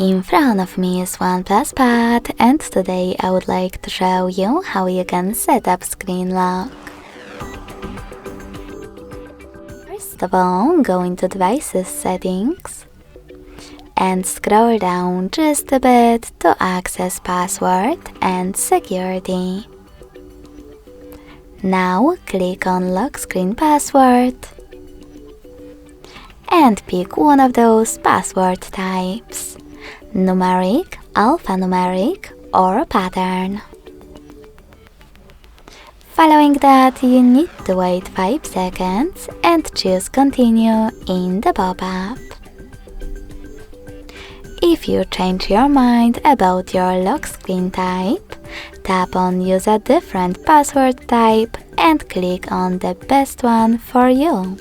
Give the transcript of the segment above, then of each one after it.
In front of me is OnePlus Pad, and today I would like to show you how you can set up screen lock. First of all, go into Devices Settings and scroll down just a bit to access Password and Security. Now click on Lock Screen Password and pick one of those password types: numeric, alphanumeric, or pattern. Following that, you need to wait 5 seconds and choose Continue in the pop-up. If you change your mind about your lock screen type, tap on Use a different password type and click on the best one for you: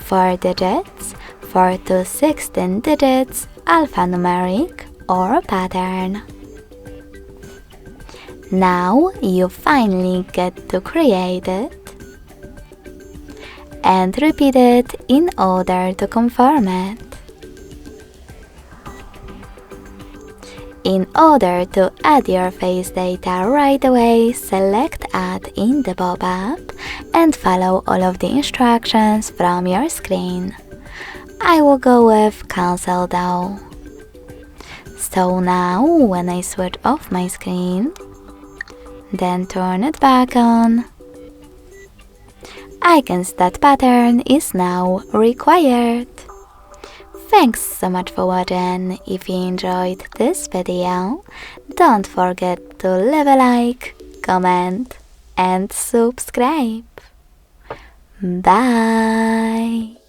4 digits, 4 to 16 digits, alphanumeric, or pattern. Now you finally get to create it and repeat it in order to confirm it. In order to add your face data right away, select Add in the pop-up and follow all of the instructions from your screen. I will go with Cancel though. So now, when I switch off my screen, then turn it back on, I can see that pattern is now required. Thanks so much for watching. If you enjoyed this video, don't forget to leave a like, comment, and subscribe. Bye!